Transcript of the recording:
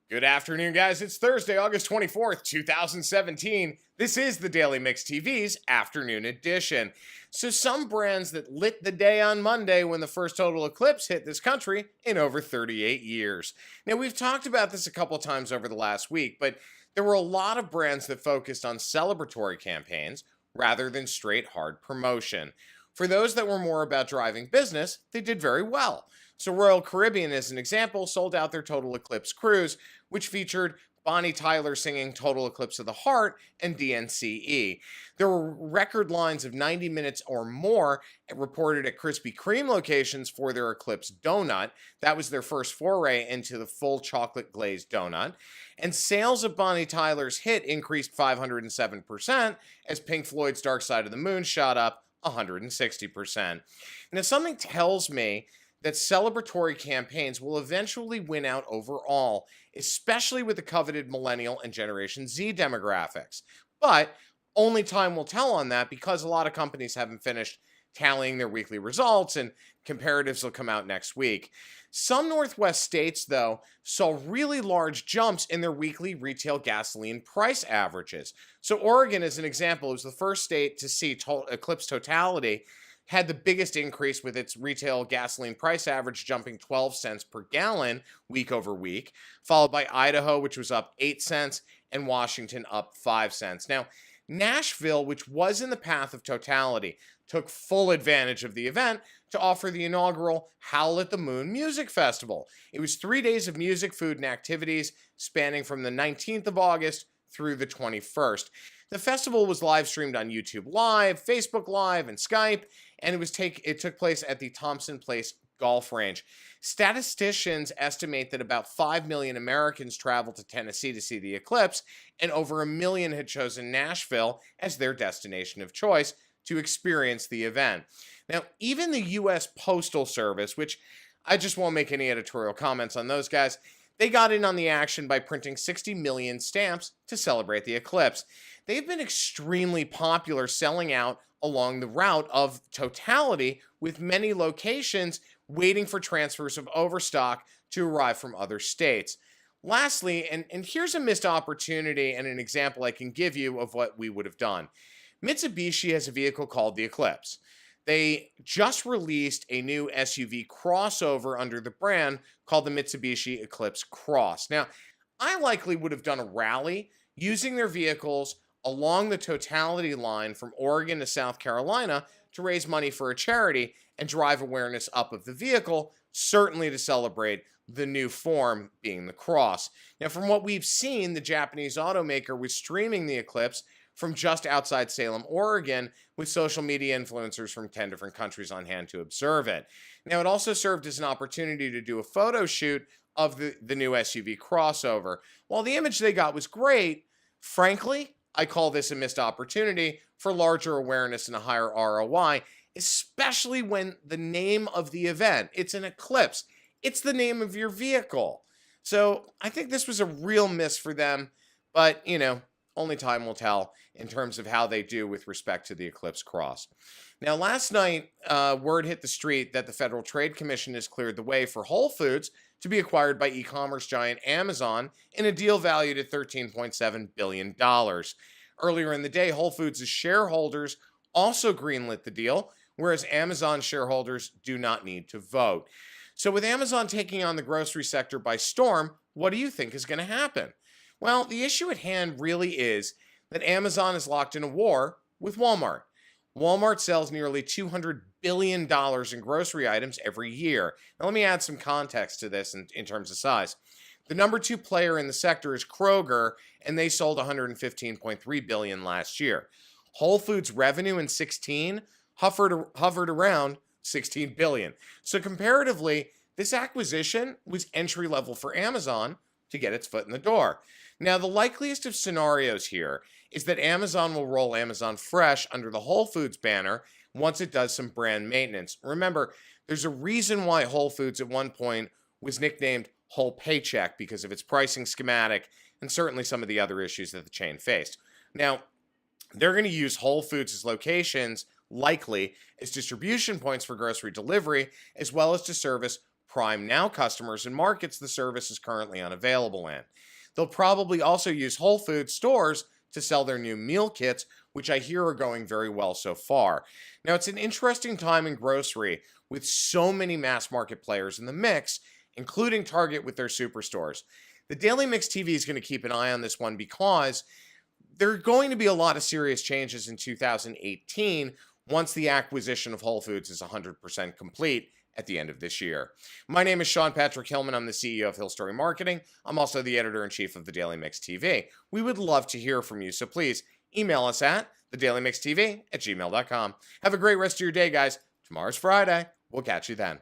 Good afternoon, guys. It's Thursday, August 24th, 2017. This is the Daily Mix TV's afternoon edition. So, some brands that lit the day on Monday when the first total eclipse hit this country in over 38 years. Now, we've talked about this a couple times over the last week, but there were a lot of brands that focused on celebratory campaigns rather than straight hard promotion. For those that were more about driving business, they did very well. So Royal Caribbean, as an example, sold out their Total Eclipse cruise, which featured Bonnie Tyler singing Total Eclipse of the Heart and DNCE. There were record lines of 90 minutes or more reported at Krispy Kreme locations for their Eclipse donut. That was their first foray into the full chocolate glazed donut. And sales of Bonnie Tyler's hit increased 507% as Pink Floyd's Dark Side of the Moon shot up 160%. Now, something tells me that celebratory campaigns will eventually win out overall, especially with the coveted millennial and Generation Z demographics. But only time will tell on that because a lot of companies haven't finished tallying their weekly results and comparatives will come out next week. Some Northwest states, though, saw really large jumps in their weekly retail gasoline price averages. So Oregon, as an example, was the first state to see eclipse totality, had the biggest increase with its retail gasoline price average jumping 12 cents per gallon week over week, followed by Idaho, which was up 8 cents, and Washington up 5 cents. Now, Nashville, which was in the path of totality, took full advantage of the event to offer the inaugural Howl at the Moon Music Festival. It was 3 days of music, food, and activities spanning from the 19th of August through the 21st. The festival was live streamed on YouTube Live, Facebook Live, and Skype, and it took place at the Thompson Place Golf Range. Statisticians estimate that about 5 million Americans traveled to Tennessee to see the eclipse, and over 1 million had chosen Nashville as their destination of choice to experience the event. Now, even the U.S. Postal Service, which I just won't make any editorial comments on those guys, they got in on the action by printing 60 million stamps to celebrate the eclipse. They've been extremely popular selling out along the route of totality, with many locations waiting for transfers of overstock to arrive from other states. Lastly, and here's a missed opportunity and an example I can give you of what we would have done. Mitsubishi has a vehicle called the Eclipse. They just released a new SUV crossover under the brand called the Mitsubishi Eclipse Cross. Now, I likely would have done a rally using their vehicles along the totality line from Oregon to South Carolina to raise money for a charity and drive awareness up of the vehicle, certainly to celebrate the new form being the Cross. Now, from what we've seen, the Japanese automaker was streaming the Eclipse from just outside Salem, Oregon, with social media influencers from 10 different countries on hand to observe it. Now, it also served as an opportunity to do a photo shoot of the new SUV crossover. While the image they got was great, frankly, I call this a missed opportunity for larger awareness and a higher ROI, especially when the name of the event, it's an eclipse. It's the name of your vehicle. So I think this was a real miss for them, but, only time will tell in terms of how they do with respect to the Eclipse Cross. Now, last night, word hit the street that the Federal Trade Commission has cleared the way for Whole Foods to be acquired by e-commerce giant Amazon in a deal valued at $13.7 billion. Earlier in the day, Whole Foods' shareholders also greenlit the deal, whereas Amazon shareholders do not need to vote. So with Amazon taking on the grocery sector by storm, what do you think is going to happen? Well, the issue at hand really is that Amazon is locked in a war with Walmart. Walmart sells nearly $200 billion in grocery items every year. Now, let me add some context to this in terms of size. The number 2 player in the sector is Kroger, and they sold $115.3 billion last year. Whole Foods revenue in 2016 hovered around $16 billion. So comparatively, this acquisition was entry level for Amazon to get its foot in the door. Now, the likeliest of scenarios here is that Amazon will roll Amazon Fresh under the Whole Foods banner once it does some brand maintenance. Remember, there's a reason why Whole Foods at one point was nicknamed Whole Paycheck because of its pricing schematic and certainly some of the other issues that the chain faced. Now, they're going to use Whole Foods' locations likely as distribution points for grocery delivery, as well as to service Prime Now customers in markets the service is currently unavailable in. They'll probably also use Whole Foods stores to sell their new meal kits, which I hear are going very well so far. Now, it's an interesting time in grocery with so many mass market players in the mix, including Target with their superstores. The Daily Mix TV is going to keep an eye on this one because there are going to be a lot of serious changes in 2018 once the acquisition of Whole Foods is 100% complete at the end of this year. My name is Sean Patrick Hillman. I'm the CEO of Hill Story Marketing. I'm also the editor-in-chief of the Daily Mix TV. We would love to hear from you, so please email us at thedailymixtv@gmail.com. Have a great rest of your day, guys. Tomorrow's Friday. We'll catch you then.